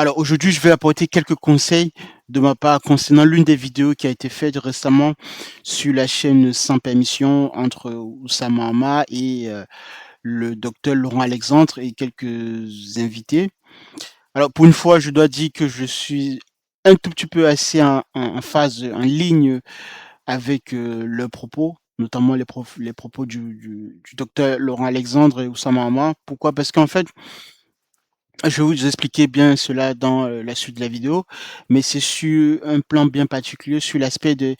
Alors aujourd'hui, je vais apporter quelques conseils de ma part concernant l'une des vidéos qui a été faite récemment sur la chaîne Sans Permission entre Oussama Hamma et le docteur Laurent Alexandre et quelques invités. Alors pour une fois, je dois dire que je suis un tout petit peu assez en phase, en ligne avec leurs propos, notamment les propos du docteur Laurent Alexandre et Oussama Hamma. Pourquoi? Parce qu'en fait, je vais vous expliquer bien cela dans la suite de la vidéo, mais c'est sur un plan bien particulier, sur l'aspect des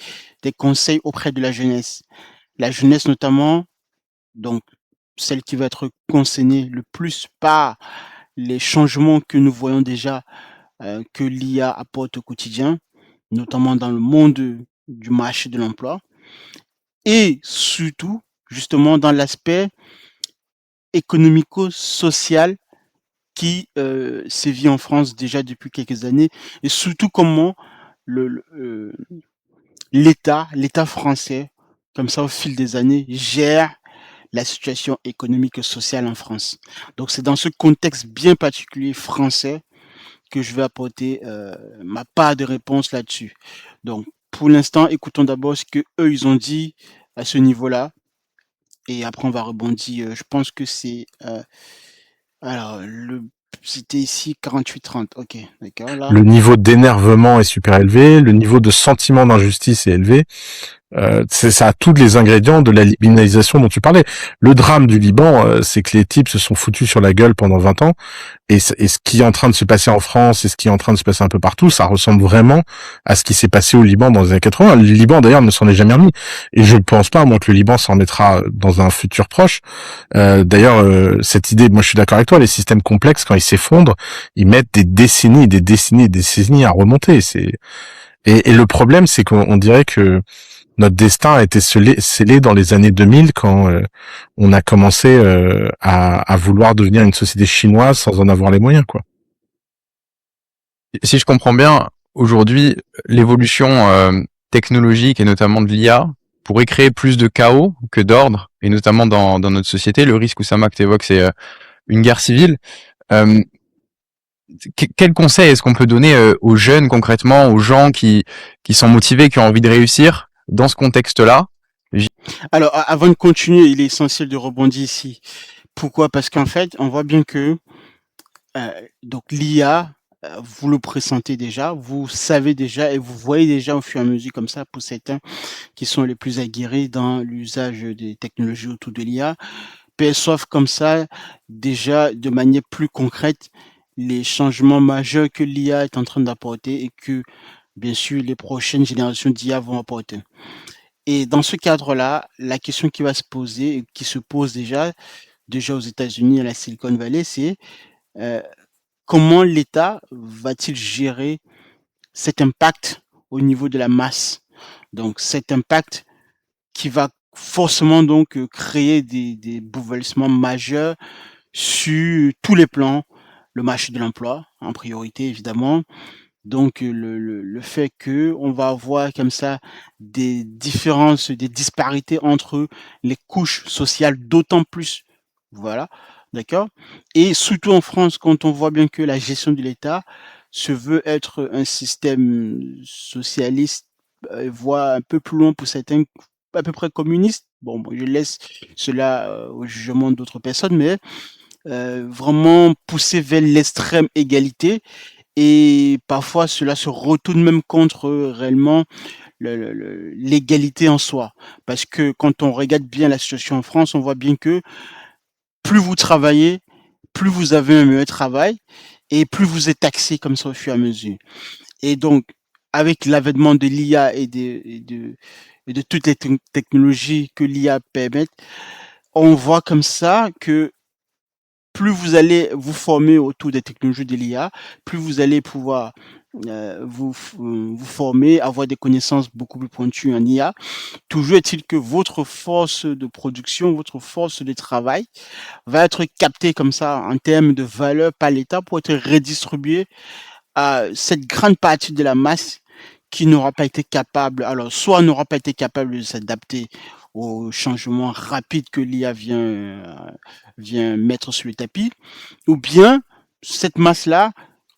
conseils auprès de la jeunesse. La jeunesse notamment, donc celle qui va être concernée le plus par les changements que nous voyons déjà que l'IA apporte au quotidien, notamment dans le monde du marché de l'emploi, et surtout, justement, dans l'aspect économico-social qui sévit en France déjà depuis quelques années, et surtout comment le l'État français, comme ça au fil des années, gère la situation économique et sociale en France. Donc c'est dans ce contexte bien particulier français que je vais apporter ma part de réponse là-dessus. Donc pour l'instant, écoutons d'abord ce que eux ils ont dit à ce niveau-là, et après on va rebondir. Je pense que c'est alors c'était ici 48-30. Ok, d'accord là. Le niveau d'énervement est super élevé, le niveau de sentiment d'injustice est élevé. Ça a tous les ingrédients de la libanalisation dont tu parlais. Le drame du Liban, c'est que les types se sont foutus sur la gueule pendant 20 ans. Et ce qui est en train de se passer en France et ce qui est en train de se passer un peu partout, ça ressemble vraiment à ce qui s'est passé au Liban dans les années 80. Le Liban, d'ailleurs, ne s'en est jamais remis. Et je ne pense pas, moi, que le Liban s'en remettra dans un futur proche. D'ailleurs, cette idée, moi, je suis d'accord avec toi, les systèmes complexes, quand ils s'effondrent, ils mettent des décennies, des décennies, des décennies à remonter. Et le problème, c'est qu'on dirait que notre destin a été scellé dans les années 2000 quand on a commencé à vouloir devenir une société chinoise sans en avoir les moyens, quoi. Si je comprends bien, aujourd'hui, l'évolution technologique et notamment de l'IA pourrait créer plus de chaos que d'ordre, et notamment dans notre société. Le risque, Oussama, que tu évoques, c'est une guerre civile. Euh, Quel conseil est-ce qu'on peut donner aux jeunes concrètement, aux gens qui sont motivés, qui ont envie de réussir dans ce contexte-là? Alors avant de continuer, il est essentiel de rebondir ici. Pourquoi? Parce qu'en fait, on voit bien que donc l'IA, vous le pressentez déjà, vous savez déjà et vous voyez déjà au fur et à mesure comme ça pour certains qui sont les plus aguerris dans l'usage des technologies autour de l'IA, perçoivent comme ça déjà de manière plus concrète les changements majeurs que l'IA est en train d'apporter et que bien sûr les prochaines générations d'IA vont apporter. Et dans ce cadre-là, la question qui va se poser et qui se pose déjà aux États-Unis, à la Silicon Valley, c'est euh, comment l'État va-t-il gérer cet impact au niveau de la masse? Donc cet impact qui va forcément donc créer des bouleversements majeurs sur tous les plans, le marché de l'emploi en priorité évidemment. Donc le fait que on va avoir comme ça des différences, des disparités entre les couches sociales d'autant plus, voilà, d'accord? Et surtout en France, quand on voit bien que la gestion de l'État se veut être un système socialiste, voire un peu plus loin pour certains, à peu près communiste. Bon, je laisse cela, au jugement d'autres personnes, mais vraiment poussé vers l'extrême égalité et parfois cela se retourne même contre réellement l'égalité en soi. Parce que quand on regarde bien la situation en France, on voit bien que plus vous travaillez, plus vous avez un meilleur travail et plus vous êtes taxé comme ça au fur et à mesure. Et donc, avec l'avènement de l'IA et de toutes les technologies que l'IA permet, on voit comme ça que plus vous allez vous former autour des technologies de l'IA, plus vous allez pouvoir vous former, avoir des connaissances beaucoup plus pointues en IA. Toujours est-il que votre force de production, votre force de travail va être captée comme ça en termes de valeur par l'État pour être redistribuée à cette grande partie de la masse qui n'aura pas été capable, alors soit n'aura pas été capable de s'adapter aux changements rapides que l'IA vient mettre sur le tapis, ou bien cette masse-là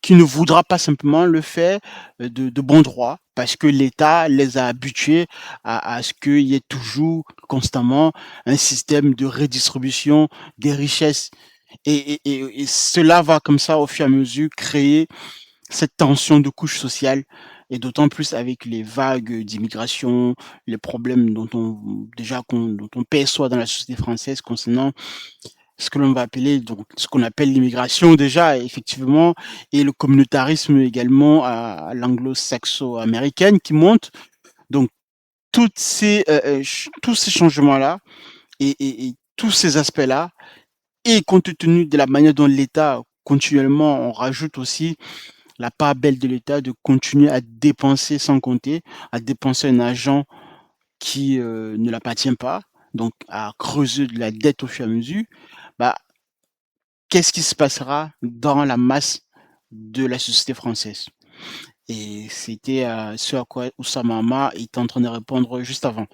qui ne voudra pas simplement le faire de bon droit, parce que l'État les a habitués à ce qu'il y ait toujours, constamment, un système de redistribution des richesses. Et cela va comme ça, au fur et à mesure, créer cette tension de couche sociale, et d'autant plus avec les vagues d'immigration, les problèmes dont on perçoit dans la société française concernant ce que l'on va appeler, donc ce qu'on appelle l'immigration déjà, effectivement, et le communautarisme également à l'anglo-saxo-américaine qui monte. Donc tous ces changements-là et tous ces aspects-là, et compte tenu de la manière dont l'État continuellement, on rajoute aussi la part belle de l'État de continuer à dépenser sans compter, à dépenser un argent qui ne l'appartient pas, donc à creuser de la dette au fur et à mesure. Bah, qu'est-ce qui se passera dans la masse de la société française? Et c'était ce à quoi Oussama Hamar est en train de répondre juste avant.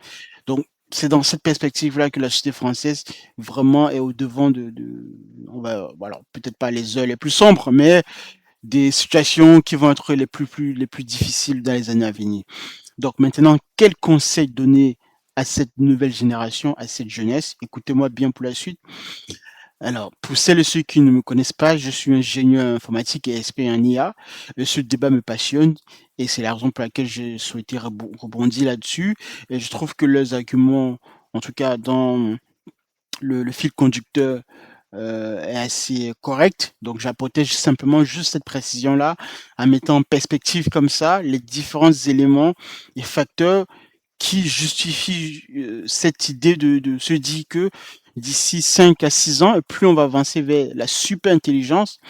Donc, c'est dans cette perspective-là que la société française vraiment est au devant on va, voilà, peut-être pas les heures les plus sombres, mais des situations qui vont être les plus difficiles dans les années à venir. Donc maintenant, quel conseil donner à cette nouvelle génération, à cette jeunesse? Écoutez-moi bien pour la suite. Alors, pour celles et ceux qui ne me connaissent pas, je suis ingénieur informatique et expert en IA. Ce débat me passionne et c'est la raison pour laquelle j'ai souhaité rebondir là-dessus. Et je trouve que leurs arguments, en tout cas dans le fil conducteur, est assez correct. Donc, j'apportais simplement juste cette précision-là en mettant en perspective comme ça les différents éléments et facteurs qui justifient cette idée de se dire que d'ici 5 à 6 ans, et plus on va avancer vers la super intelligence,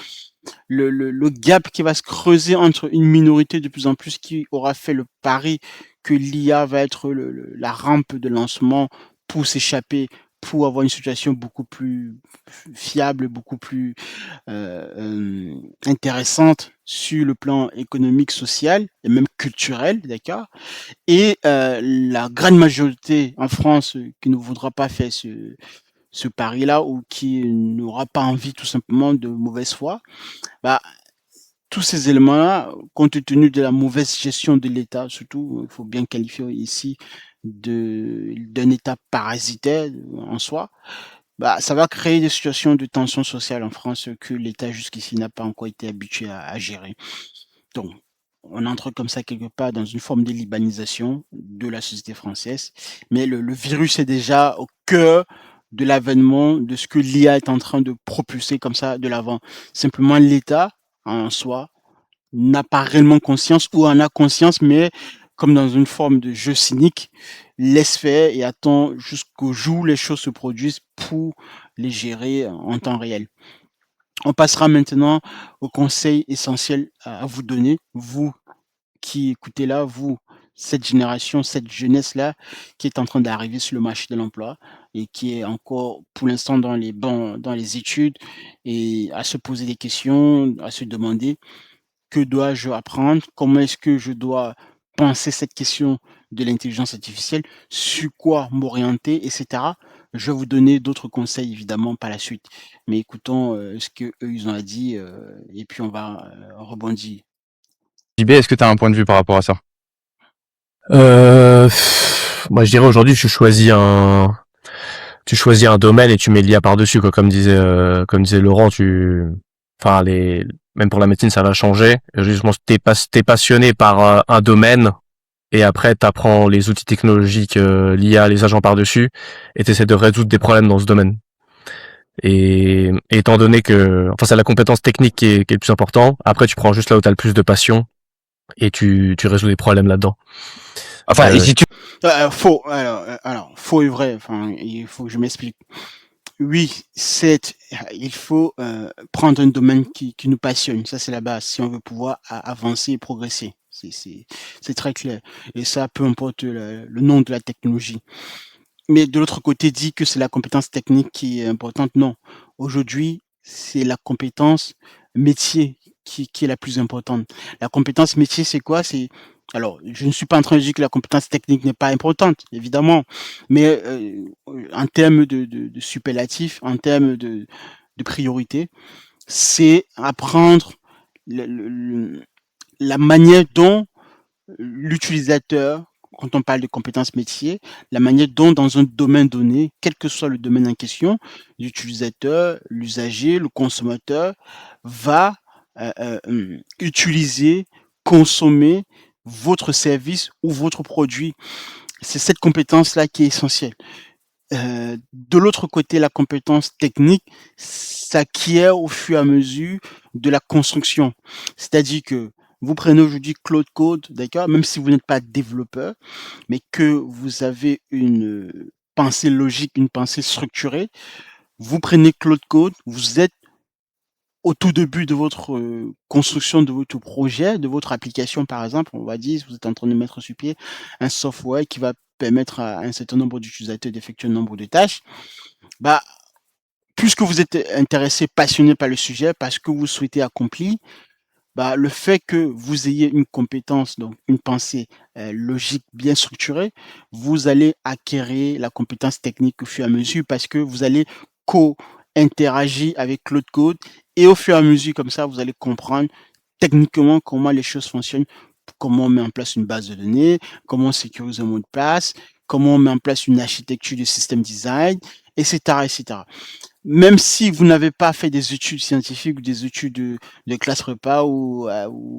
le gap qui va se creuser entre une minorité de plus en plus qui aura fait le pari que l'IA va être la rampe de lancement pour s'échapper, pour avoir une situation beaucoup plus fiable, beaucoup plus intéressante sur le plan économique, social et même culturel, d'accord? Et la grande majorité en France qui ne voudra pas faire ce pari-là ou qui n'aura pas envie tout simplement de mauvaise foi, bah, tous ces éléments-là, compte tenu de la mauvaise gestion de l'État, surtout, il faut bien qualifier ici d'un État parasitaire en soi, bah, ça va créer des situations de tension sociale en France que l'État jusqu'ici n'a pas encore été habitué à gérer. Donc, on entre comme ça quelque part dans une forme de libanisation de la société française, mais le virus est déjà au cœur de l'avènement de ce que l'IA est en train de propulser comme ça de l'avant. Simplement, l'État, en soi, n'a pas réellement conscience ou en a conscience, mais comme dans une forme de jeu cynique, laisse faire et attend jusqu'au jour où les choses se produisent pour les gérer en temps réel. On passera maintenant au conseil essentiel à vous donner, vous qui écoutez là, vous, cette génération, cette jeunesse-là, qui est en train d'arriver sur le marché de l'emploi et qui est encore pour l'instant dans les bancs, dans les études et à se poser des questions, à se demander que dois-je apprendre? Comment est-ce que je dois penser cette question de l'intelligence artificielle? Sur quoi m'orienter, et cetera? Je vais vous donner d'autres conseils évidemment par la suite. Mais écoutons, ce qu'eux ils ont à dire, et puis on va, rebondir. JB, est-ce que tu as un point de vue par rapport à ça? Moi, je dirais aujourd'hui, tu choisis un domaine et tu mets l'IA par-dessus, quoi. Comme disait Laurent, enfin, même pour la médecine, ça va changer. Justement, t'es passionné par un domaine et après, t'apprends les outils technologiques, l'IA, les agents par-dessus et t'essaies de résoudre des problèmes dans ce domaine. Et étant donné que, enfin, c'est la compétence technique qui est le plus important. Après, tu prends juste là où t'as le plus de passion et tu résous des problèmes là-dedans. Enfin, et si tu... Faux, alors, faux et vrai, enfin, il faut que je m'explique. Oui, il faut prendre un domaine qui nous passionne. Ça, c'est la base. Si on veut pouvoir avancer et progresser, c'est très clair. Et ça, peu importe le nom de la technologie. Mais de l'autre côté, dit que c'est la compétence technique qui est importante. Non. Aujourd'hui, c'est la compétence métier qui est la plus importante. La compétence métier, c'est quoi? Alors, je ne suis pas en train de dire que la compétence technique n'est pas importante, évidemment, mais en termes de superlatif, en termes de priorité, c'est apprendre le la manière dont l'utilisateur, quand on parle de compétences métiers, la manière dont dans un domaine donné, quel que soit le domaine en question, l'utilisateur, l'usager, le consommateur va, utiliser, consommer votre service ou votre produit. C'est cette compétence-là qui est essentielle. De l'autre côté, la compétence technique s'acquiert au fur et à mesure de la construction. C'est-à-dire que vous prenez aujourd'hui Claude Code, d'accord? Même si vous n'êtes pas développeur, mais que vous avez une, pensée logique, une pensée structurée, vous prenez Claude Code, vous êtes au tout début de votre, construction de votre projet, de votre application par exemple, on va dire, vous êtes en train de mettre sur pied un software qui va permettre à un certain nombre d'utilisateurs d'effectuer un nombre de tâches. Bah, puisque vous êtes intéressé, passionné par le sujet, parce que vous souhaitez accomplir, bah, le fait que vous ayez une compétence, donc une pensée, logique bien structurée, vous allez acquérir la compétence technique au fur et à mesure parce que vous allez co-interagir avec l'autre code et au fur et à mesure comme ça, vous allez comprendre techniquement comment les choses fonctionnent, comment on met en place une base de données, comment on sécurise un mot de passe, comment on met en place une architecture de système design, etc., etc. Même si vous n'avez pas fait des études scientifiques ou des études de classe prépa ou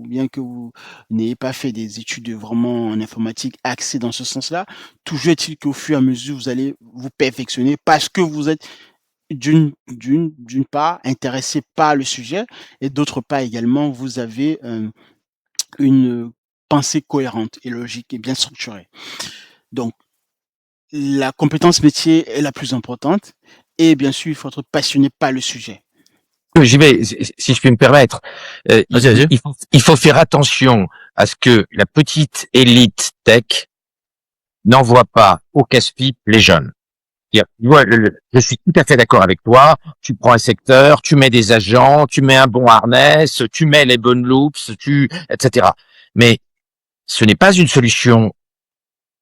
bien que vous n'ayez pas fait des études vraiment en informatique axées dans ce sens-là, toujours est-il qu'au fur et à mesure, vous allez vous perfectionner parce que vous êtes d'une part intéressé par le sujet et d'autre part également, vous avez, une pensée cohérente et logique et bien structurée. Donc la compétence métier est la plus importante et bien sûr, il faut être passionné par le sujet. J'y vais, si je puis me permettre. Vas-y, vas-y. Il faut faire attention à ce que la petite élite tech n'envoie pas au casse-pipe les jeunes. Tu vois, je suis tout à fait d'accord avec toi. Tu prends un secteur, tu mets des agents, tu mets un bon harness, tu mets les bonnes loops, etc. Mais ce n'est pas une solution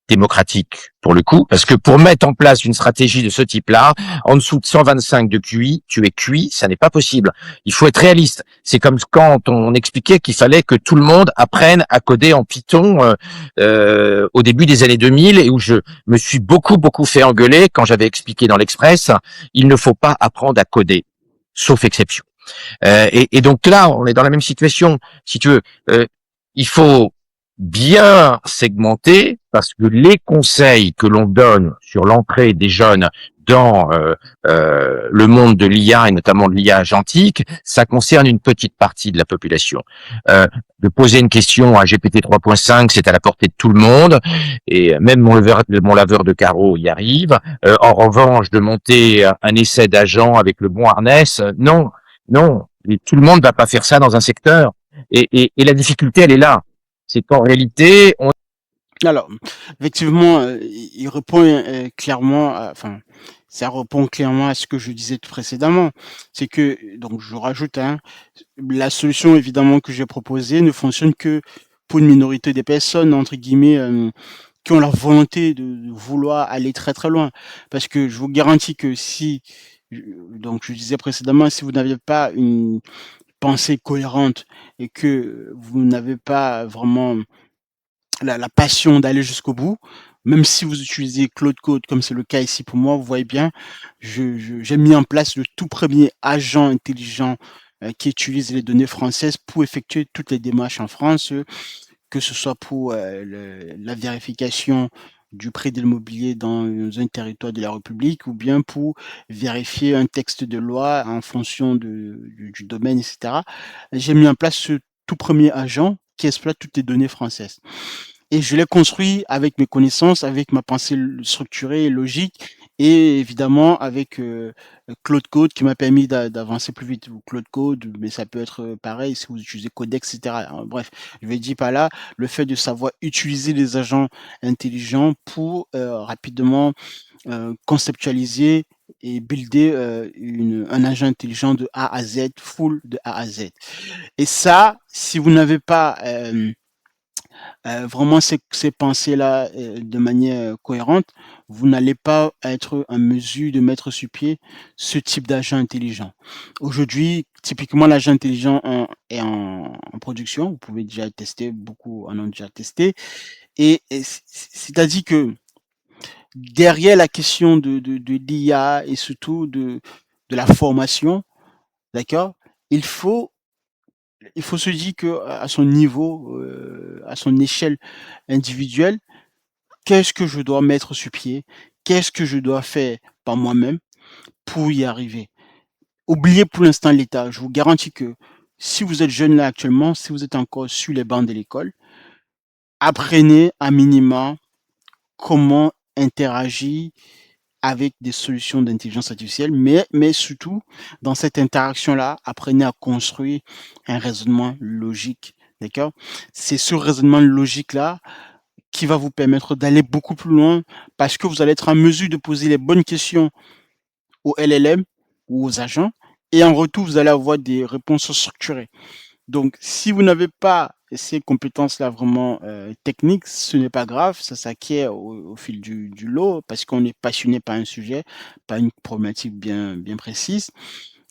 démocratique pour le coup, parce que pour mettre en place une stratégie de ce type-là, en dessous de 125 de QI, tu es cuit, ça n'est pas possible. Il faut être réaliste. C'est comme quand on expliquait qu'il fallait que tout le monde apprenne à coder en Python au début des années 2000 et où je me suis beaucoup fait engueuler quand j'avais expliqué dans l'Express, il ne faut pas apprendre à coder, sauf exception. Et donc là, on est dans la même situation. Si tu veux, il faut bien segmenter parce que les conseils que l'on donne sur l'entrée des jeunes dans le monde de l'IA et notamment de l'IA agentique, ça concerne une petite partie de la population. De poser une question à GPT 3.5, c'est à la portée de tout le monde et même mon laveur de carreaux y arrive. En revanche, de monter un essai d'agent avec le bon harness, non. Et tout le monde va pas faire ça dans un secteur. Et la difficulté, elle est là. C'est qu'en réalité, Alors, effectivement, il répond, clairement enfin, ça répond clairement à ce que je disais précédemment. C'est que donc je rajoute, hein, la solution évidemment que j'ai proposée ne fonctionne que pour une minorité des personnes, entre guillemets, qui ont la volonté de vouloir aller très, très loin. Parce que je vous garantis que si, donc je disais précédemment, si vous n'avez pas une pensée cohérente et que vous n'avez pas vraiment la passion d'aller jusqu'au bout, même si vous utilisez Claude Code, comme c'est le cas ici pour moi, vous voyez bien, j'ai mis en place le tout premier agent intelligent qui utilise les données françaises pour effectuer toutes les démarches en France, que ce soit pour la vérification du prix de l'immobilier dans un territoire de la République ou bien pour vérifier un texte de loi en fonction du domaine, etc. J'ai mis en place ce tout premier agent qui exploite toutes les données françaises. Et je l'ai construit avec mes connaissances, avec ma pensée structurée et logique et évidemment avec, Claude Code qui m'a permis d'avancer plus vite ou Claude Code, mais ça peut être, pareil si vous utilisez Codex et cetera. Bref, je vais dire par là, le fait de savoir utiliser les agents intelligents pour, rapidement, conceptualiser et builder, un agent intelligent de A à Z, full de A à Z. Et ça, si vous n'avez pas, vraiment ces pensées-là, de manière cohérente, vous n'allez pas être en mesure de mettre sur pied ce type d'agent intelligent. Aujourd'hui, typiquement, l'agent intelligent est en production. Vous pouvez déjà tester, beaucoup en ont déjà testé et c'est-à-dire que derrière la question de l'IA et surtout de la formation, d'accord? Il faut il faut se dire qu'à son niveau, à son échelle individuelle, qu'est-ce que je dois mettre sur pied? Qu'est-ce que je dois faire par moi-même pour y arriver? Oubliez pour l'instant l'État. Je vous garantis que si vous êtes jeune là actuellement, si vous êtes encore sur les bancs de l'école, apprenez à minima comment interagir avec des solutions d'intelligence artificielle, mais surtout, dans cette interaction-là, apprenez à construire un raisonnement logique, d'accord? C'est ce raisonnement logique-là qui va vous permettre d'aller beaucoup plus loin parce que vous allez être en mesure de poser les bonnes questions aux LLM ou aux agents et en retour, vous allez avoir des réponses structurées. Donc, si vous n'avez pas ces compétences-là vraiment techniques, ce n'est pas grave, ça s'acquiert au fil du lot parce qu'on est passionné par un sujet, par une problématique bien précise.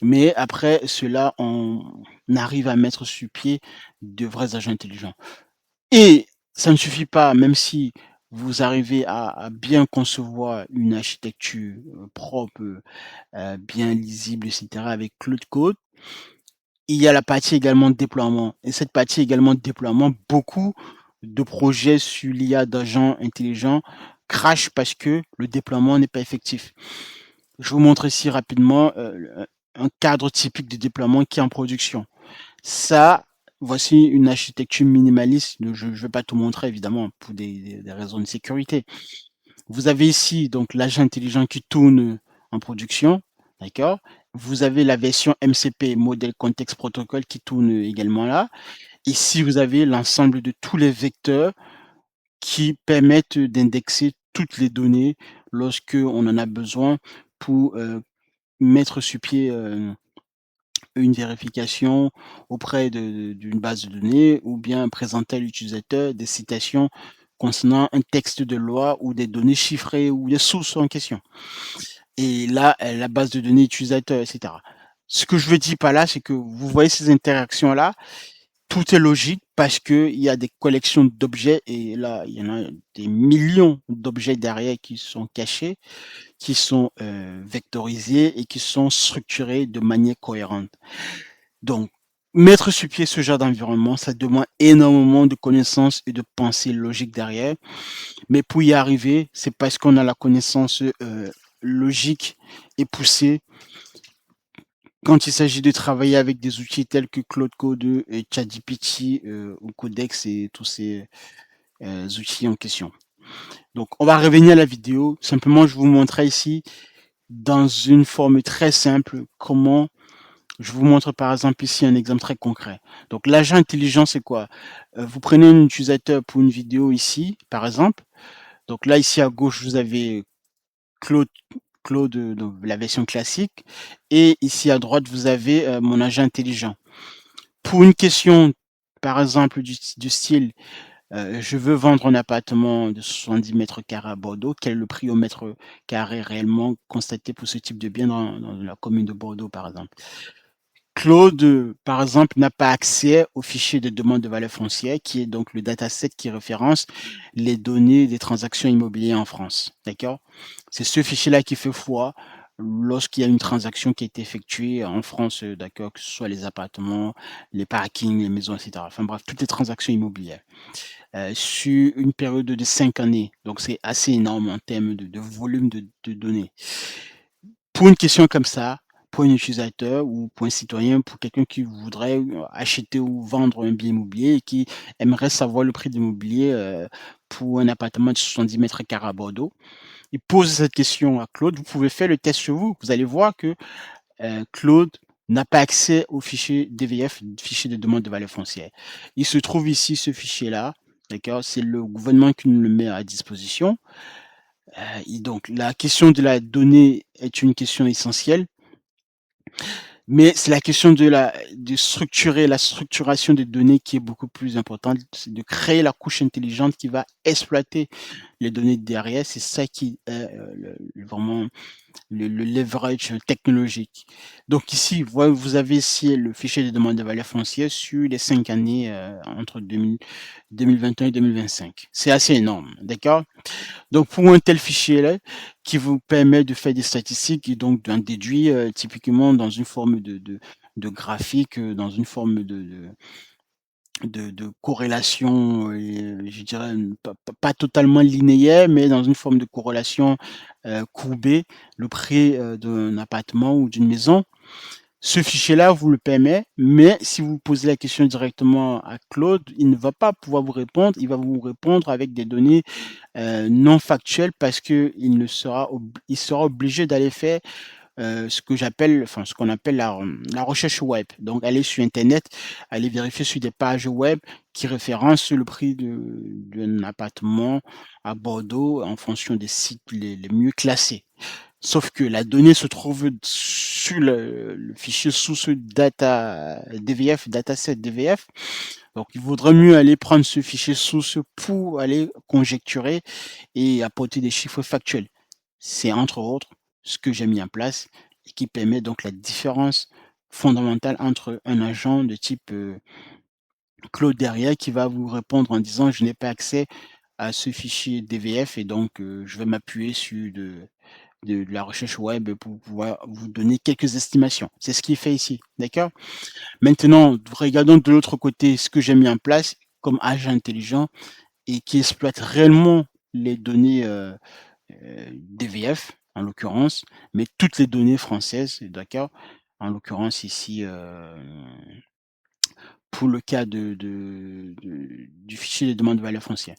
Mais après cela, on arrive à mettre sur pied de vrais agents intelligents. Et ça ne suffit pas, même si vous arrivez à bien concevoir une architecture propre, bien lisible, etc., avec Claude Code. Il y a la partie également de déploiement et cette partie également de déploiement, beaucoup de projets sur l'IA d'agents intelligents crashent parce que le déploiement n'est pas effectif. Je vous montre ici rapidement, un cadre typique de déploiement qui est en production. Ça, voici une architecture minimaliste, je ne vais pas tout montrer évidemment pour des raisons de sécurité. Vous avez ici donc l'agent intelligent qui tourne en production, d'accord? Vous avez la version MCP, Model Context Protocol, qui tourne également là. Ici, vous avez l'ensemble de tous les vecteurs qui permettent d'indexer toutes les données lorsque on en a besoin pour mettre sur pied une vérification auprès d'une base de données ou bien présenter à l'utilisateur des citations concernant un texte de loi ou des données chiffrées ou des sources en question. Et là, la base de données utilisateur, etc. Ce que je veux dire par là, c'est que vous voyez ces interactions-là, tout est logique parce que il y a des collections d'objets et là, il y en a des millions d'objets derrière qui sont cachés, qui sont vectorisés et qui sont structurés de manière cohérente. Donc, mettre sur pied ce genre d'environnement, ça demande énormément de connaissances et de pensée logique derrière. Mais pour y arriver, c'est parce qu'on a la connaissance logique et poussée. Quand il s'agit de travailler avec des outils tels que Claude Code et ChatGPT ou Codex et tous ces outils en question. Donc, on va revenir à la vidéo. Simplement, je vous montrerai ici, dans une forme très simple, comment je vous montre par exemple ici un exemple très concret. Donc, l'agent intelligent, c'est quoi? Vous prenez un utilisateur pour une vidéo ici, par exemple. Donc là, ici à gauche, vous avez Claude, donc la version classique. Et ici à droite, vous avez mon agent intelligent. Pour une question, par exemple, du style, je veux vendre un appartement de 70 mètres carrés à Bordeaux. Quel est le prix au mètre carré réellement constaté pour ce type de bien dans la commune de Bordeaux, par exemple? Claude, par exemple, n'a pas accès au fichier de demande de valeur foncière, qui est donc le dataset qui référence les données des transactions immobilières en France. D'accord? C'est ce fichier-là qui fait foi lorsqu'il y a une transaction qui a été effectuée en France, d'accord, que ce soit les appartements, les parkings, les maisons, etc. Enfin bref, toutes les transactions immobilières. Sur une période de 5 années. Donc c'est assez énorme en termes de volume de données. Pour une question comme ça, pour un utilisateur ou pour un citoyen, pour quelqu'un qui voudrait acheter ou vendre un bien immobilier et qui aimerait savoir le prix de l'immobilier pour un appartement de 70 mètres carrés à Bordeaux, il pose cette question à Claude. Vous pouvez faire le test chez vous. Vous allez voir que Claude n'a pas accès au fichier DVF, fichier de demande de valeur foncière. Il se trouve ici ce fichier-là, d'accord? C'est le gouvernement qui nous le met à disposition. Et donc, la question de la donnée est une question essentielle. Mais c'est la question de structurer la structuration des données qui est beaucoup plus importante. C'est de créer la couche intelligente qui va exploiter les données derrière. C'est ça qui est vraiment le leverage technologique. Donc ici, vous avez ici le fichier de demande de valeur foncière sur les 5 années entre 2021 et 2025. C'est assez énorme, d'accord? Donc pour un tel fichier-là, qui vous permet de faire des statistiques et donc d'en déduire typiquement dans une forme de graphique, dans une forme de corrélation, je dirais pas totalement linéaire, mais dans une forme de corrélation courbée, le prix d'un appartement ou d'une maison. Ce fichier-là vous le permet, mais si vous posez la question directement à Claude, il ne va pas pouvoir vous répondre. Il va vous répondre avec des données non factuelles parce que il sera obligé d'aller faire ce qu'on appelle la recherche web. Donc, aller sur Internet, aller vérifier sur des pages web qui référencent le prix d'un appartement à Bordeaux en fonction des sites les mieux classés. Sauf que la donnée se trouve sur le fichier source data DVF, dataset DVF. Donc, il vaudrait mieux aller prendre ce fichier source pour aller conjecturer et apporter des chiffres factuels. C'est entre autres ce que j'ai mis en place et qui permet donc la différence fondamentale entre un agent de type Claude derrière qui va vous répondre en disant je n'ai pas accès à ce fichier DVF et donc je vais m'appuyer sur de la recherche web pour pouvoir vous donner quelques estimations. C'est ce qu'il fait ici, d'accord? Maintenant, regardons de l'autre côté ce que j'ai mis en place comme agent intelligent et qui exploite réellement les données DVF, en l'occurrence, mais toutes les données françaises, d'accord? En l'occurrence ici, pour le cas du fichier de demande de valeur foncière.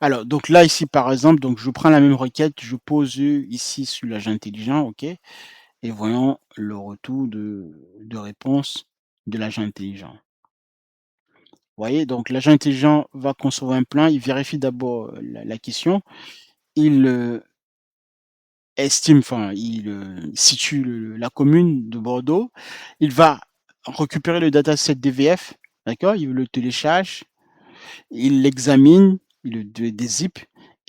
Alors, donc là, ici, par exemple, donc je prends la même requête, je pose ici sur l'agent intelligent, OK? Et voyons le retour de réponse de l'agent intelligent. Vous voyez, donc l'agent intelligent va concevoir un plan, il vérifie d'abord la question, il estime, enfin, il situe la commune de Bordeaux, il va récupérer le dataset DVF, d'accord? Il le télécharge, il l'examine, il le dézip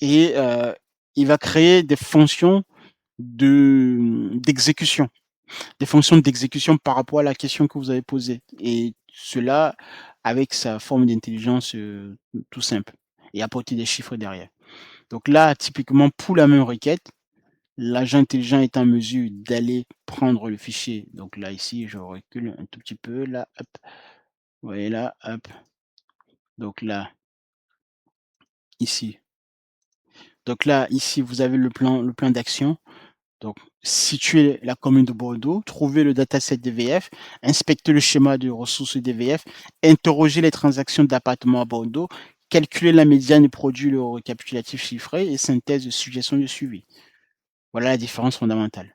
et il va créer des fonctions d'exécution. Des fonctions d'exécution par rapport à la question que vous avez posée. Et cela avec sa forme d'intelligence tout simple. Et apporter des chiffres derrière. Donc là, typiquement, pour la même requête, l'agent intelligent est en mesure d'aller prendre le fichier. Donc là, ici, je recule un tout petit peu. Là, hop. Vous voyez là, hop. Donc là, ici. Donc là, ici, vous avez le plan d'action. Donc, situer la commune de Bordeaux, trouver le dataset DVF, inspecter le schéma de ressources DVF, interroger les transactions d'appartements à Bordeaux, calculer la médiane et produire le récapitulatif chiffré et synthèse de suggestions de suivi. Voilà la différence fondamentale.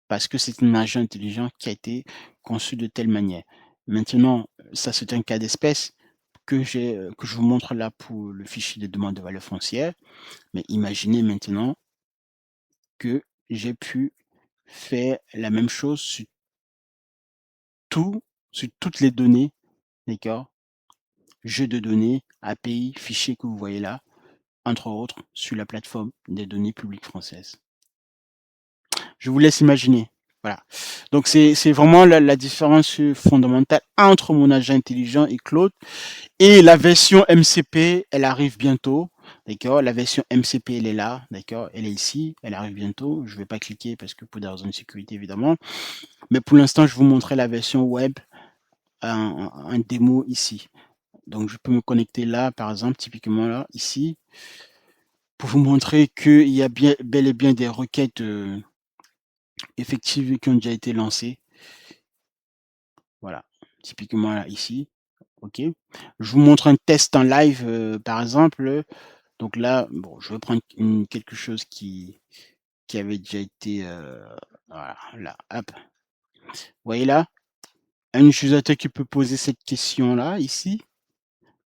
Parce que c'est un agent intelligent qui a été conçu de telle manière. Maintenant, ça c'est un cas d'espèce que je vous montre là pour le fichier de demande de valeur foncière. Mais imaginez maintenant que j'ai pu faire la même chose sur toutes les données, d'accord? Jeux de données, API, fichiers que vous voyez là, entre autres, sur la plateforme des données publiques françaises. Je vous laisse imaginer. Voilà. Donc c'est vraiment la différence fondamentale entre mon agent intelligent et Claude. Et la version MCP, elle arrive bientôt. D'accord? La version MCP, elle est là. D'accord? Elle est ici. Elle arrive bientôt. Je ne vais pas cliquer parce que pour des raisons de sécurité, évidemment. Mais pour l'instant, je vous montrer la version web en démo ici. Donc, je peux me connecter là, par exemple, typiquement là, ici, pour vous montrer qu'il y a bel et bien des requêtes effectives qui ont déjà été lancées. Voilà, typiquement là, ici. OK. Je vous montre un test en live, par exemple. Donc là, bon, je vais prendre quelque chose qui avait déjà été, voilà, là, hop. Vous voyez là, un utilisateur qui peut poser cette question-là, ici.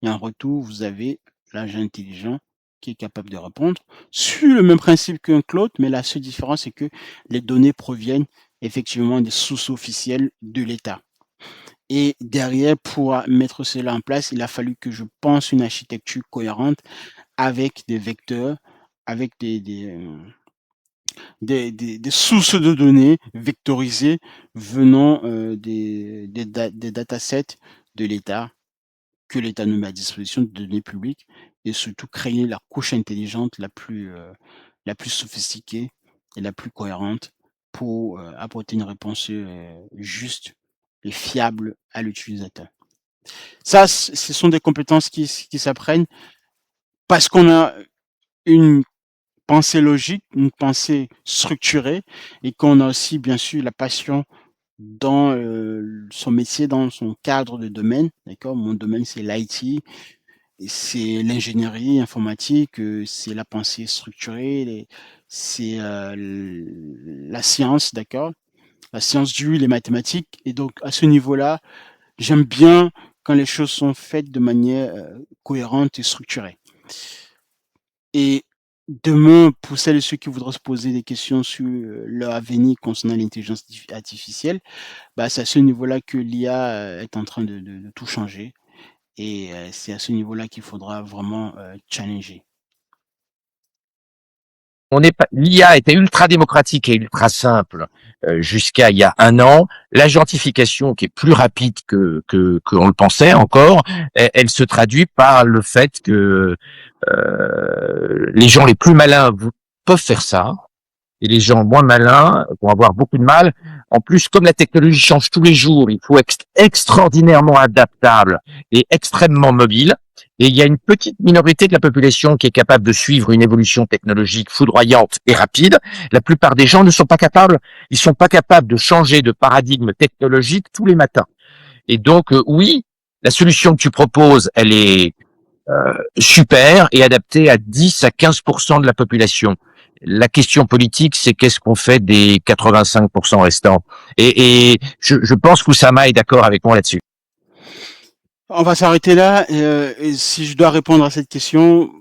Et en retour, vous avez l'agent intelligent qui est capable de répondre sur le même principe qu'un Claude, mais la seule différence, c'est que les données proviennent effectivement des sources officielles de l'État. Et derrière, pour mettre cela en place, il a fallu que je pense une architecture cohérente avec des vecteurs, avec des sources de données vectorisées venant des datasets de l'État, que l'État nous met à disposition, de données publiques, et surtout créer la couche intelligente la plus sophistiquée et la plus cohérente pour apporter une réponse juste et fiable à l'utilisateur. Ça, ce sont des compétences qui s'apprennent parce qu'on a une pensée logique, une pensée structurée, et qu'on a aussi, bien sûr, la passion dans son métier, dans son cadre de domaine. D'accord? Mon domaine, c'est l'IT, et c'est l'ingénierie informatique, c'est la pensée structurée, c'est la science, d'accord? La science dure, les mathématiques. Et donc, à ce niveau-là, j'aime bien quand les choses sont faites de manière cohérente et structurée. Et demain, pour celles et ceux qui voudront se poser des questions sur leur avenir concernant l'intelligence artificielle, bah, c'est à ce niveau-là que l'IA est en train de tout changer. Et c'est à ce niveau-là qu'il faudra vraiment challenger. L'IA était ultra démocratique et ultra simple jusqu'à il y a un an. L'agentification, qui est plus rapide que on le pensait encore, elle se traduit par le fait que les gens les plus malins peuvent faire ça, et les gens moins malins vont avoir beaucoup de mal. En plus, comme la technologie change tous les jours, il faut être extraordinairement adaptable et extrêmement mobile. Et il y a une petite minorité de la population qui est capable de suivre une évolution technologique foudroyante et rapide. La plupart des gens ne sont pas capables. Ils sont pas capables de changer de paradigme technologique tous les matins. Et donc, oui, la solution que tu proposes, elle est super et adaptée à 10 à 15% de la population. La question politique, c'est qu'est-ce qu'on fait des 85% restants. Et je pense qu'Oussama est d'accord avec moi là-dessus. On va s'arrêter là. Et si je dois répondre à cette question,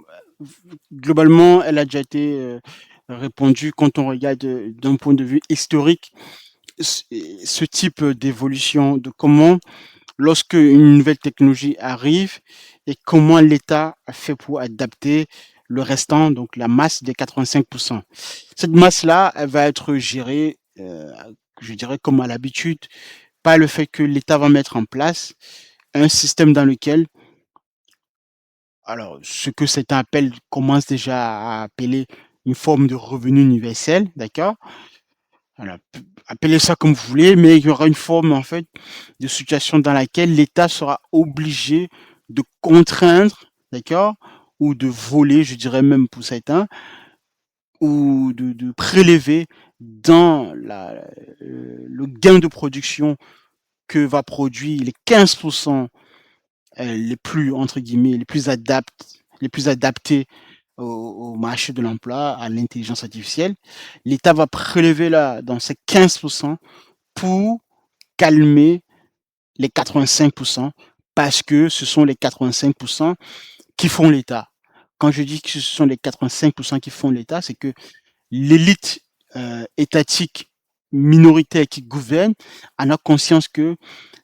globalement, elle a déjà été répondue quand on regarde d'un point de vue historique ce type d'évolution, de comment, lorsque une nouvelle technologie arrive, et comment l'État a fait pour adapter le restant, donc la masse des 85%. Cette masse-là, elle va être gérée, je dirais comme à l'habitude, par le fait que l'État va mettre en place un système dans lequel, alors, ce que certains appellent, commencent déjà à appeler une forme de revenu universel, d'accord? Voilà, appelez ça comme vous voulez, mais il y aura une forme, en fait, de situation dans laquelle l'État sera obligé de contraindre, d'accord? Ou de voler, je dirais même pour certains, ou de prélever dans le gain de production que va produire les 15% les plus, entre guillemets, les plus adaptés au marché de l'emploi, à l'intelligence artificielle. L'État va prélever là, dans ces 15% pour calmer les 85% parce que ce sont les 85% qui font l'État. Quand je dis que ce sont les 85% qui font l'État, c'est que l'élite étatique minoritaire qui gouverne en a conscience que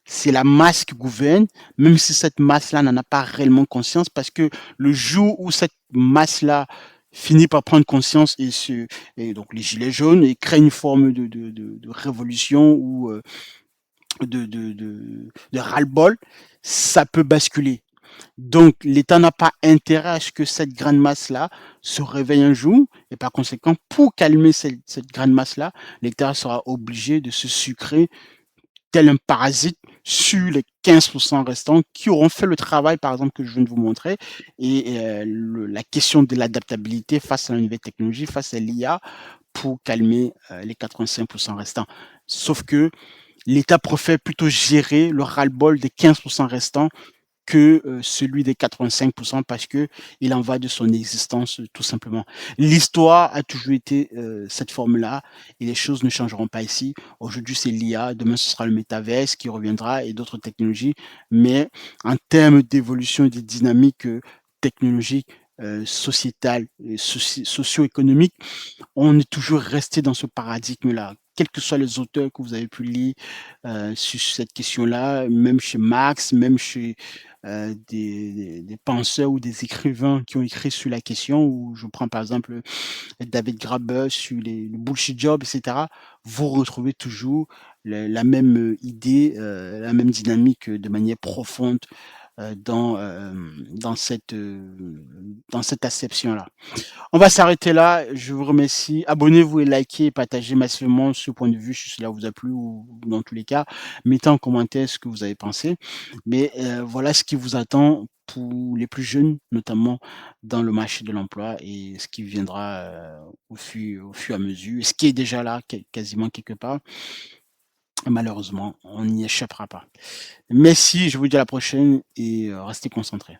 c'est la masse qui gouverne, même si cette masse-là n'en a pas réellement conscience, parce que le jour où cette masse-là finit par prendre conscience et donc les gilets jaunes et crée une forme de révolution ou de ras-le-bol, ça peut basculer. Donc, l'État n'a pas intérêt à ce que cette grande masse-là se réveille un jour, et par conséquent, pour calmer cette grande masse-là, l'État sera obligé de se sucrer tel un parasite sur les 15% restants qui auront fait le travail, par exemple, que je viens de vous montrer, et la question de l'adaptabilité face à la nouvelle technologie, face à l'IA, pour calmer les 85% restants. Sauf que l'État préfère plutôt gérer le ras-le-bol des 15% restants que celui des 85% parce que il en va de son existence tout simplement. L'histoire a toujours été cette forme-là et les choses ne changeront pas ici. Aujourd'hui, c'est l'IA, demain ce sera le métaverse qui reviendra et d'autres technologies, mais en termes d'évolution et de dynamique technologique, sociétale et socio-économique, on est toujours resté dans ce paradigme-là. quels que soient les auteurs que vous avez pu lire sur cette question-là, même chez Marx, même chez des penseurs ou des écrivains qui ont écrit sur la question, ou je prends par exemple David Graeber sur le bullshit job, etc., vous retrouvez toujours la même idée, la même dynamique de manière profonde dans cette acception-là. On va s'arrêter là. Je vous remercie. Abonnez-vous et likez et partagez massivement ce point de vue si cela vous a plu ou dans tous les cas, mettez en commentaire ce que vous avez pensé. Mais voilà ce qui vous attend pour les plus jeunes, notamment dans le marché de l'emploi et ce qui viendra au fur et à mesure, ce qui est déjà là quasiment quelque part. Malheureusement, on n'y échappera pas. Merci, je vous dis à la prochaine et restez concentrés.